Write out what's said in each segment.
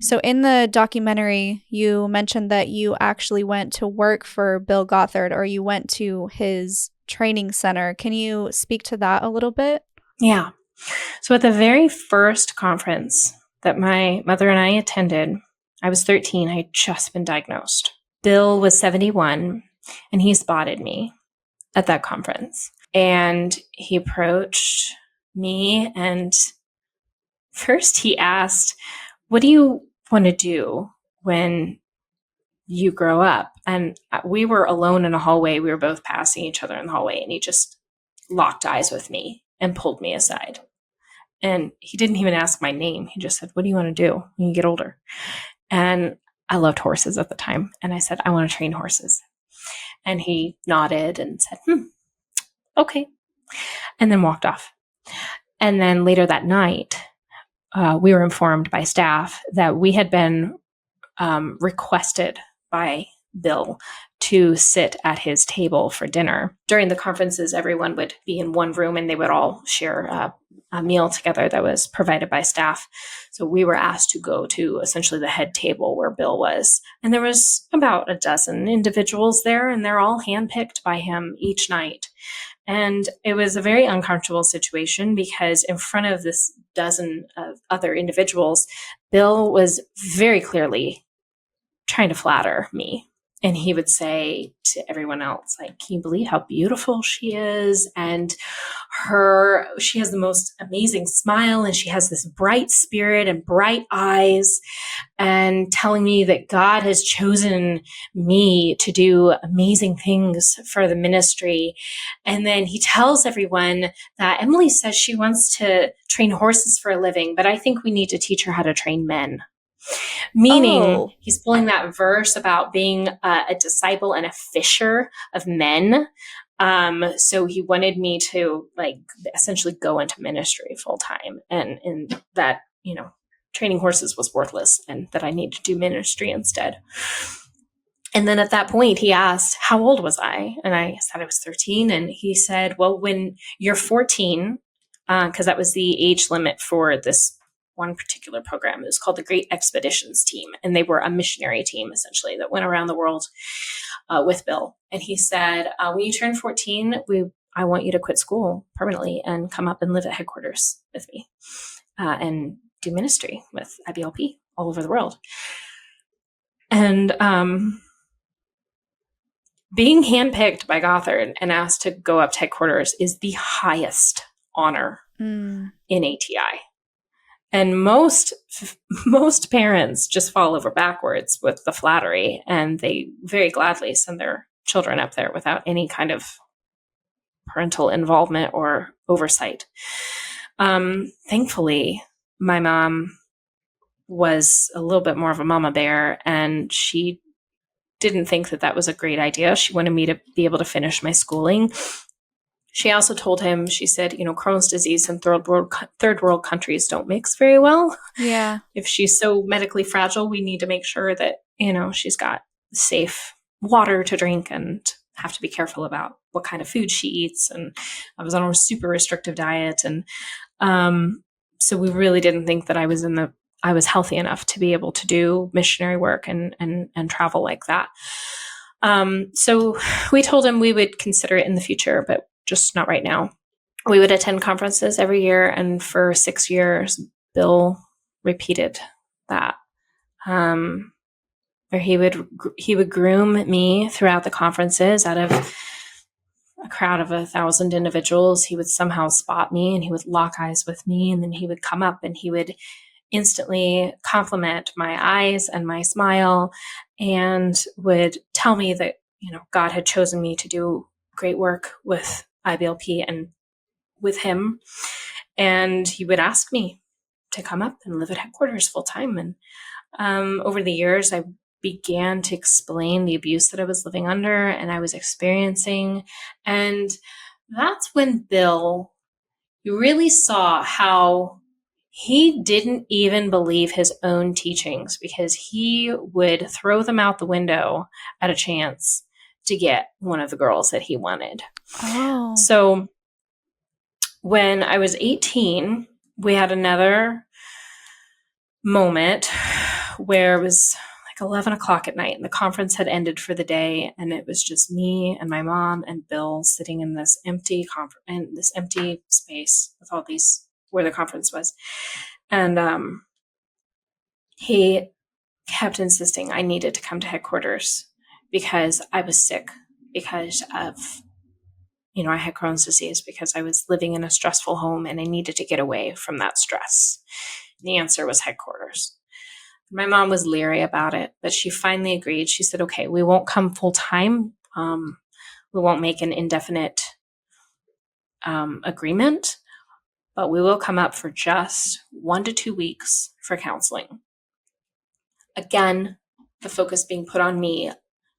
So in the documentary, you mentioned that you actually went to work for Bill Gothard, or you went to his training center. Can you speak to that a little bit? Yeah. So at the very first conference that my mother and I attended, I was 13. I had just been diagnosed. Bill was 71, and he spotted me at that conference. And he approached me, and first he asked, "What do you want to do when you grow up?" And we were alone in a hallway. We were both passing each other in the hallway, and he just locked eyes with me and pulled me aside. And he didn't even ask my name. He just said, "What do you want to do when you get older?" And I loved horses at the time. And I said, "I want to train horses." And he nodded and said, "Okay." And then walked off. And then later that night, we were informed by staff that we had been requested by Bill to sit at his table for dinner. During the conferences, everyone would be in one room and they would all share a meal together that was provided by staff. So we were asked to go to essentially the head table where Bill was. And there was about a dozen individuals there, and they're all handpicked by him each night. And it was a very uncomfortable situation because in front of this dozen of other individuals, Bill was very clearly trying to flatter me. And he would say to everyone else, like, "Can you believe how beautiful she is? And she has the most amazing smile, and she has this bright spirit and bright eyes," and telling me that God has chosen me to do amazing things for the ministry. And then he tells everyone that Emily says she wants to train horses for a living, but I think we need to teach her how to train men. Meaning, he's pulling that verse about being a disciple and a fisher of men. So he wanted me to essentially go into ministry full time, and that, training horses was worthless and that I needed to do ministry instead. And then at that point, he asked, how old was I? And I said I was 13. And he said, well, when you're 14, because that was the age limit for this one particular program. It was called the Great Expeditions Team. And they were a missionary team, essentially, that went around the world with Bill. And he said, when you turn 14, I want you to quit school permanently and come up and live at headquarters with me and do ministry with IBLP all over the world. And being handpicked by Gothard and asked to go up to headquarters is the highest honor in ATI. And most parents just fall over backwards with the flattery, and they very gladly send their children up there without any kind of parental involvement or oversight. Thankfully, my mom was a little bit more of a mama bear, and she didn't think that was a great idea. She wanted me to be able to finish my schooling. She also told him, she said, Crohn's disease and third world countries don't mix very well. Yeah. If she's so medically fragile, we need to make sure that, she's got safe water to drink and have to be careful about what kind of food she eats. And I was on a super restrictive diet. And so we really didn't think that I was healthy enough to be able to do missionary work and travel like that. So we told him we would consider it in the future, but just not right now. We would attend conferences every year, and for 6 years, Bill repeated that. Where he would groom me throughout the conferences. Out of a crowd of 1,000 individuals, he would somehow spot me, and he would lock eyes with me, and then he would come up and he would instantly compliment my eyes and my smile, and would tell me that, God had chosen me to do great work with IBLP and with him. And he would ask me to come up and live at headquarters full time. And over the years, I began to explain the abuse that I was living under and I was experiencing. And that's when Bill, you really saw how he didn't even believe his own teachings, because he would throw them out the window at a chance to get one of the girls that he wanted. Oh. So when I was 18, we had another moment where it was like 11 o'clock at night and the conference had ended for the day. And it was just me and my mom and Bill sitting in this empty space with all these, where the conference was. And he kept insisting I needed to come to headquarters because I was sick, because of, I had Crohn's disease, because I was living in a stressful home and I needed to get away from that stress. The answer was headquarters. My mom was leery about it, but she finally agreed. She said, okay, we won't come full time. We won't make an indefinite agreement, but we will come up for just 1 to 2 weeks for counseling. Again, the focus being put on me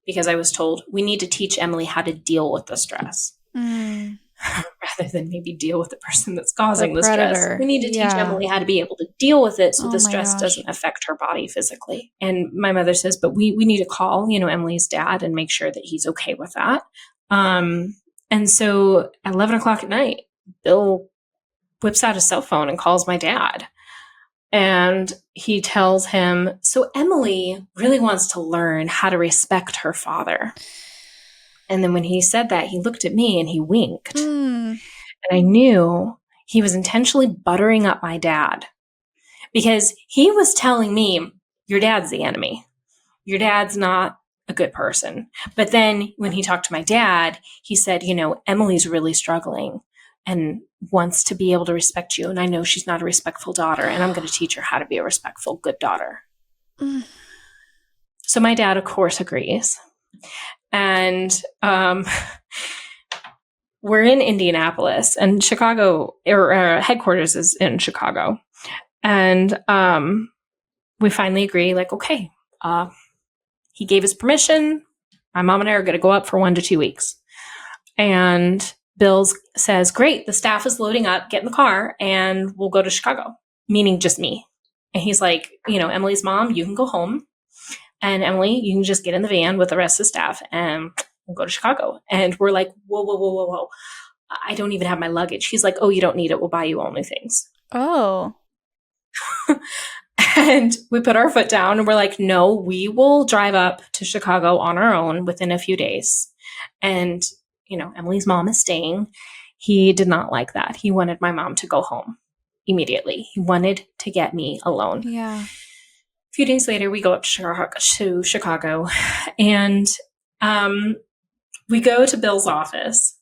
because I was told we need to teach Emily how to deal with the stress. Rather than maybe deal with the person that's causing the stress. We need to teach Emily how to be able to deal with it so the stress doesn't affect her body physically. And my mother says, but we need to call, Emily's dad and make sure that he's okay with that. And so at 11 o'clock at night, Bill whips out his cell phone and calls my dad. And he tells him, so Emily really wants to learn how to respect her father. And then when he said that, he looked at me and he winked. And I knew he was intentionally buttering up my dad because he was telling me, your dad's the enemy. Your dad's not a good person. But then when he talked to my dad, he said, Emily's really struggling and wants to be able to respect you. And I know she's not a respectful daughter, and I'm going to teach her how to be a respectful, good daughter. So my dad, of course, agrees. And we're in Indianapolis, and Chicago, or headquarters is in Chicago. And we finally agree, like, okay, he gave us permission. My mom and I are going to go up for 1 to 2 weeks. And Bill says, great, the staff is loading up, get in the car, and we'll go to Chicago, meaning just me. And he's like, Emily's mom, you can go home. And Emily, you can just get in the van with the rest of the staff and we'll go to Chicago. And we're like, whoa. I don't even have my luggage. He's like, oh, you don't need it. We'll buy you all new things. Oh. And we put our foot down and we're like, no, we will drive up to Chicago on our own within a few days. And, Emily's mom is staying. He did not like that. He wanted my mom to go home immediately. He wanted to get me alone. Yeah. A few days later, we go up to Chicago, and we go to Bill's office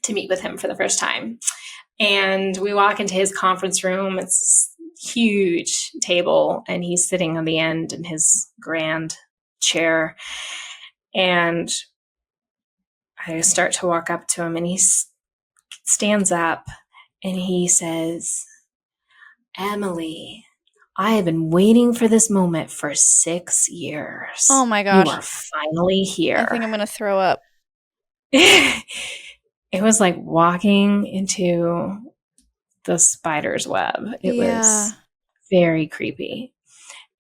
to meet with him for the first time. And we walk into his conference room. It's a huge table, and he's sitting on the end in his grand chair. And I start to walk up to him, and he stands up, and he says, Emily, I have been waiting for this moment for 6 years. Oh my gosh. You are finally here. I think I'm going to throw up. It was like walking into the spider's web. It was very creepy.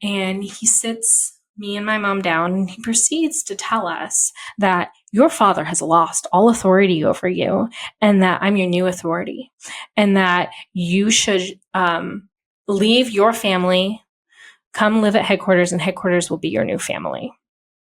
And he sits me and my mom down, and he proceeds to tell us that your father has lost all authority over you, and that I'm your new authority, and that you should leave your family, come live at headquarters, and headquarters will be your new family.